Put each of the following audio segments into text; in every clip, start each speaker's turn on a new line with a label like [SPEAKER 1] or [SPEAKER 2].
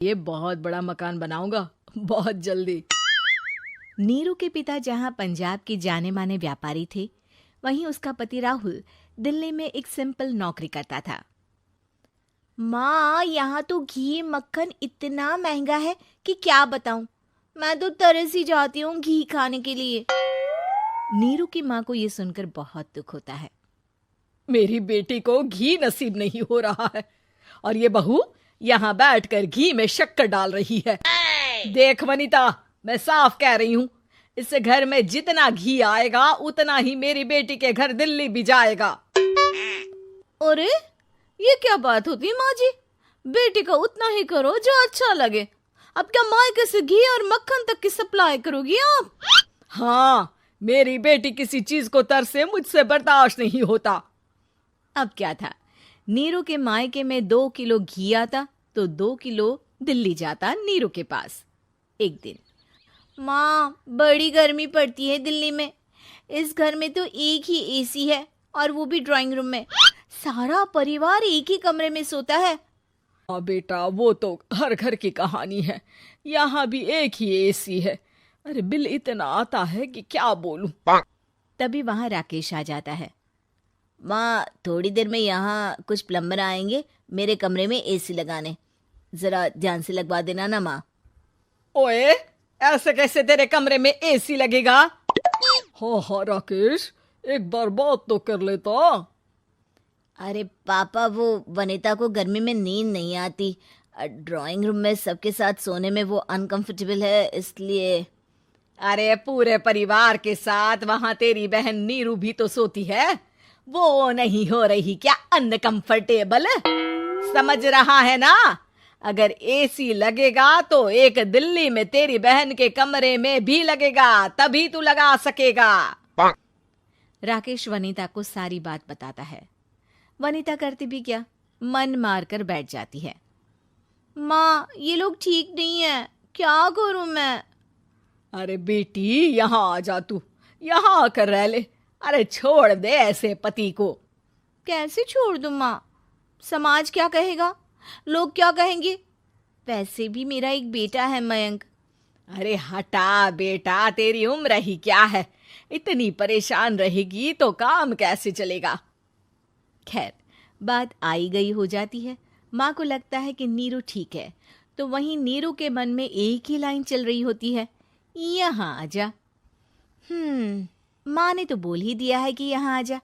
[SPEAKER 1] ये बहुत बड़ा मकान बनाऊंगा बहुत जल्दी।
[SPEAKER 2] नीरू के पिता जहां पंजाब के जाने माने व्यापारी थे, वहीं उसका पति राहुल दिल्ली में एक सिंपल नौकरी करता था। माँ, यहाँ तो घी मक्खन इतना महंगा है कि क्या बताऊं। मैं तो तरस ही जाती हूँ घी खाने के लिए। नीरू की माँ को ये सुनकर बहुत दुख होता है।
[SPEAKER 1] मेरी बेटी को घी नसीब नहीं हो रहा है और ये बहू यहाँ बैठकर घी में शक्कर डाल रही है। देख वनिता, मैं साफ कह रही हूँ, इस घर में जितना घी आएगा उतना ही मेरी बेटी के घर दिल्ली भी जाएगा।
[SPEAKER 2] अरे, ये क्या बात होती है माँ जी? बेटी का उतना ही करो जो अच्छा लगे। अब क्या मायके से घी और मक्खन तक की सप्लाई करोगी आप?
[SPEAKER 1] हाँ, मेरी बेटी किसी चीज को तरसे मुझसे बर्दाश्त नहीं होता।
[SPEAKER 2] अब क्या था, नीरू के मायके में 2 किलो घी आता तो 2 किलो दिल्ली जाता नीरू के पास। एक दिन, माँ, बड़ी गर्मी पड़ती है दिल्ली में। इस घर में तो एक ही एसी है और वो भी ड्राइंग रूम में। सारा परिवार एक ही कमरे में सोता है।
[SPEAKER 1] हाँ बेटा, वो तो हर घर की कहानी है। यहाँ भी एक ही एसी है। अरे बिल इतना आता है कि क्या बोलूं।
[SPEAKER 2] तभी वहां राकेश आ जाता है। माँ, थोड़ी देर में यहाँ कुछ प्लम्बर आएंगे मेरे कमरे में एसी लगाने। जरा ध्यान से लगवा देना ना माँ।
[SPEAKER 1] ओए, ऐसे कैसे तेरे कमरे में एसी लगेगा? हाँ राकेश, एक बार बात तो कर लेता।
[SPEAKER 2] अरे पापा, वो वनिता को गर्मी में नींद नहीं आती। ड्राइंग रूम में सबके साथ सोने में वो अनकंफर्टेबल है, इसलिए।
[SPEAKER 1] अरे पूरे परिवार के साथ वहां तेरी बहन नीरू भी तो सोती है। वो नहीं हो रही क्या अनकंफर्टेबल? समझ रहा है ना? अगर एसी लगेगा तो एक दिल्ली में तेरी बहन के कमरे में भी लगेगा, तभी तू लगा सकेगा।
[SPEAKER 2] राकेश वनिता को सारी बात बताता है। वनिता करती भी क्या, मन मार कर बैठ जाती है। माँ, ये लोग ठीक नहीं है, क्या करूं मैं?
[SPEAKER 1] अरे बेटी, यहाँ आ जा, तू यहाँ आकर रह ले। अरे छोड़ दे ऐसे पति को।
[SPEAKER 2] कैसे छोड़ दूं माँ? समाज क्या कहेगा, लोग क्या कहेंगे? वैसे भी मेरा एक बेटा है मयंक।
[SPEAKER 1] अरे हटा बेटा, तेरी उम्र ही क्या है? इतनी परेशान रहेगी तो काम कैसे चलेगा?
[SPEAKER 2] खैर, बात आई गई हो जाती है। माँ को लगता है कि नीरू ठीक है, तो वहीं नीरू के मन में एक ही लाइन चल रही होती है, यहाँ आजा। माँ ने तो बोल ही दिया है कि यहाँ आजा।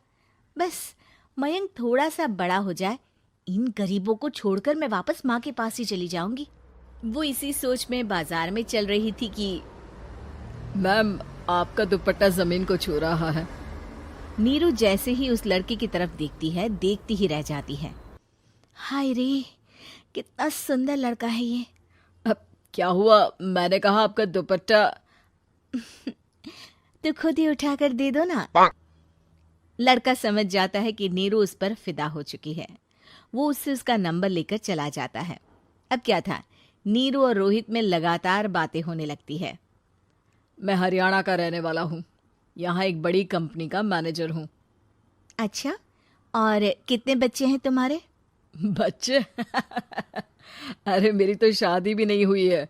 [SPEAKER 2] बस मयंक थोड़ा सा बड़ा हो जाए, इन गरीबों को छोड़कर मैं वापस माँ के पास ही चली जाऊंगी। वो इसी सोच में बाजार में चल रही थी कि
[SPEAKER 1] मैम, आपका दुपट्टा जमीन को छू रहा है।
[SPEAKER 2] नीरू जैसे ही उस लड़के की तरफ देखती है, देखती ही रह जाती है। हाय रे, कितना सुंदर लड़का है ये।
[SPEAKER 1] अब क्या हुआ? मैंने कहा आपका दुपट्टा।
[SPEAKER 2] तो खुद ही उठाकर दे दो ना। लड़का समझ जाता है कि नीरू उस पर फिदा हो चुकी है। वो उससे उसका नंबर लेकर चला जाता है। अब क्या था, नीरू और रोहित में लगातार बातें होने लगती है।
[SPEAKER 1] मैं हरियाणा का रहने वाला हूँ, यहाँ एक बड़ी कंपनी का मैनेजर हूँ।
[SPEAKER 2] अच्छा, और कितने बच्चे हैं तुम्हारे?
[SPEAKER 1] बच्चे? अरे मेरी तो शादी भी नहीं हुई है।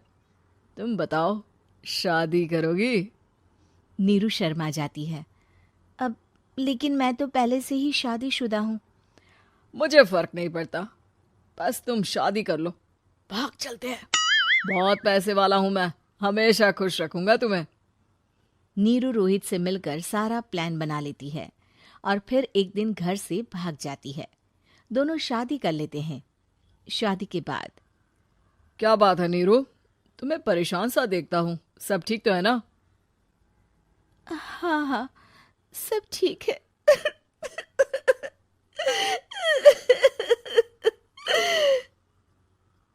[SPEAKER 1] तुम बताओ, शादी करोगी?
[SPEAKER 2] नीरू शर्मा जाती है। अब लेकिन मैं तो पहले से ही शादीशुदा हूँ।
[SPEAKER 1] मुझे फर्क नहीं पड़ता, बस तुम शादी कर लो, भाग चलते हैं। बहुत पैसे वाला हूं मैं, हमेशा खुश रखूंगा तुम्हें।
[SPEAKER 2] नीरू रोहित से मिलकर सारा प्लान बना लेती है और फिर एक दिन घर से भाग जाती है। दोनों शादी कर लेते हैं। शादी के बाद,
[SPEAKER 1] क्या बात है नीरू, तुम्हें परेशान सा देखता हूँ, सब ठीक तो है ना?
[SPEAKER 2] हाँ हाँ, सब ठीक है।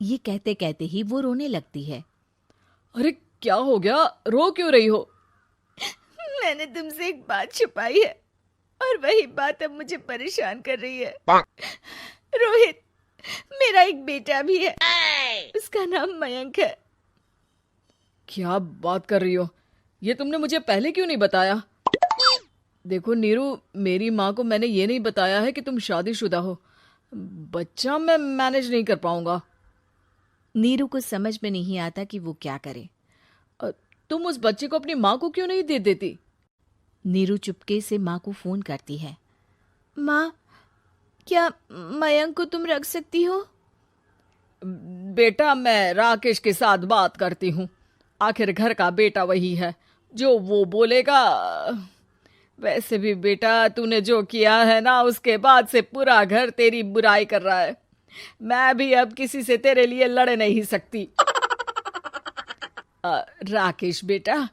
[SPEAKER 2] ये कहते कहते ही वो रोने लगती है।
[SPEAKER 1] अरे क्या हो गया, रो क्यों रही हो?
[SPEAKER 2] मैंने तुमसे एक बात छुपाई है और वही बात अब मुझे परेशान कर रही है। रोहित, मेरा एक बेटा भी है, उसका नाम मयंक है।
[SPEAKER 1] क्या बात कर रही हो? ये तुमने मुझे पहले क्यों नहीं बताया? देखो नीरू, मेरी माँ को मैंने ये नहीं बताया है कि तुम शादीशुदा हो। बच्चा मैं मैनेज नहीं कर पाऊंगा।
[SPEAKER 2] नीरू को समझ में नहीं आता कि वो क्या करे।
[SPEAKER 1] तुम उस बच्चे को अपनी माँ को क्यों नहीं दे देती?
[SPEAKER 2] नीरू चुपके से माँ को फोन करती है। माँ, क्या मयंक को तुम रख सकती हो?
[SPEAKER 1] बेटा, मैं राकेश के साथ बात करती हूँ। आखिर घर का बेटा वही है, जो वो बोलेगा। वैसे भी बेटा, तूने जो किया है ना, उसके बाद से पूरा घर तेरी बुराई कर रहा है। मैं भी अब किसी से तेरे लिए लड़ नहीं सकती। राकेश बेटा,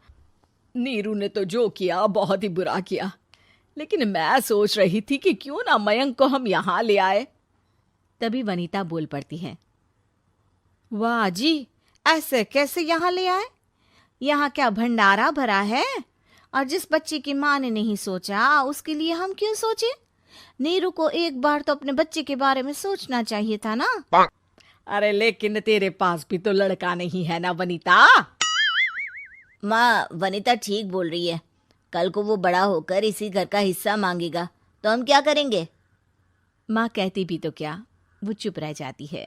[SPEAKER 1] नीरू ने तो जो किया बहुत ही बुरा किया, लेकिन मैं सोच रही थी कि क्यों ना मयंक को हम यहाँ ले आए।
[SPEAKER 2] तभी वनीता बोल पड़ती है। वाह जी, ऐसे कैसे यहाँ ले आए? यहाँ क्या भंडारा भरा है? और जिस बच्चे की माँ ने नहीं सोचा, उसके लिए हम क्यों सोचे? नीरू को एक बार तो अपने बच्चे के बारे में सोचना चाहिए था ना।
[SPEAKER 1] अरे लेकिन तेरे पास भी तो लड़का नहीं है ना वनीता।
[SPEAKER 3] माँ, वनीता ठीक बोल रही है। कल को वो बड़ा होकर इसी घर का हिस्सा मांगेगा तो हम क्या करेंगे?
[SPEAKER 2] माँ कहती भी तो क्या, वो चुप रह जाती है।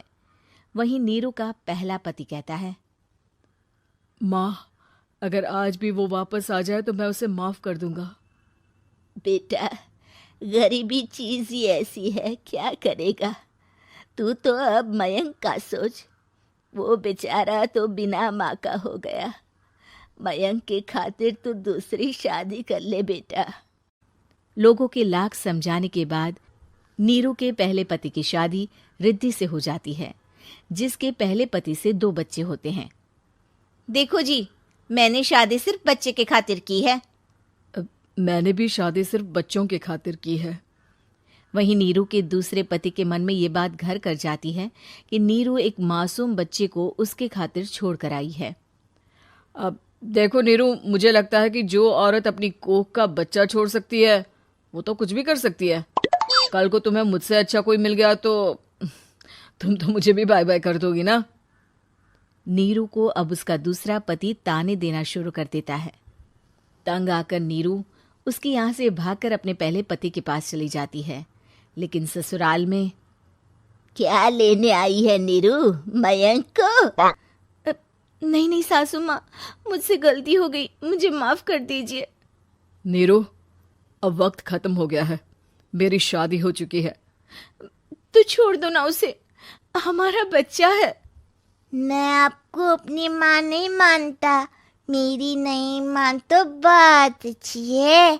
[SPEAKER 2] वहीं नीरू का पहला पति कहता है।
[SPEAKER 1] माँ, अगर आज भी वो वापस आ जाए तो मैं उसे माफ कर दूंगा।
[SPEAKER 3] बेटा, गरीबी चीज ही ऐसी है, क्या करेगा। तू तो अब मयंक का सोच। वो बेचारा तो बिना माँ का हो गया। मयंक के खातिर तू दूसरी शादी कर ले बेटा।
[SPEAKER 2] लोगों के लाख समझाने के बाद नीरू के पहले पति की शादी रिद्धि से हो जाती है, जिसके पहले पति से 2 बच्चे होते हैं।
[SPEAKER 3] देखो जी, मैंने शादी सिर्फ बच्चे के खातिर की है।
[SPEAKER 1] मैंने भी शादी सिर्फ बच्चों के खातिर की है।
[SPEAKER 2] वहीं नीरू के दूसरे पति के मन में ये बात घर कर जाती है कि नीरू एक मासूम बच्चे को उसके खातिर छोड़ कर आई है।
[SPEAKER 1] अब देखो नीरू, मुझे लगता है कि जो औरत अपनी कोख का बच्चा छोड़ सकती है, वो तो कुछ भी कर सकती है। कल को तुम्हें मुझसे अच्छा कोई मिल गया तो तुम तो मुझे भी बाय बाय कर दोगी ना।
[SPEAKER 2] नीरू को अब उसका दूसरा पति ताने देना शुरू कर देता है। तंग आकर नीरू उसके यहाँ से भागकर अपने पहले पति के पास चली जाती है, लेकिन ससुराल में
[SPEAKER 3] क्या लेने आई है नीरू, मयंक को?
[SPEAKER 2] नहीं नहीं सासू माँ, मुझसे गलती हो गई, मुझे माफ कर दीजिए।
[SPEAKER 1] नीरू, अब वक्त खत्म हो गया है, मेरी शादी हो चुकी है।
[SPEAKER 2] तो छोड़ दो ना उसे, हमारा बच्चा है।
[SPEAKER 3] मैं आपको अपनी माँ नहीं मानता। मेरी नहीं मान तो बात अच्छी है।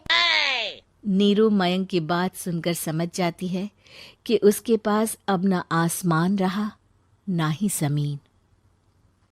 [SPEAKER 2] नीरू मयंक की बात सुनकर समझ जाती है कि उसके पास अब ना आसमान रहा ना ही जमीन।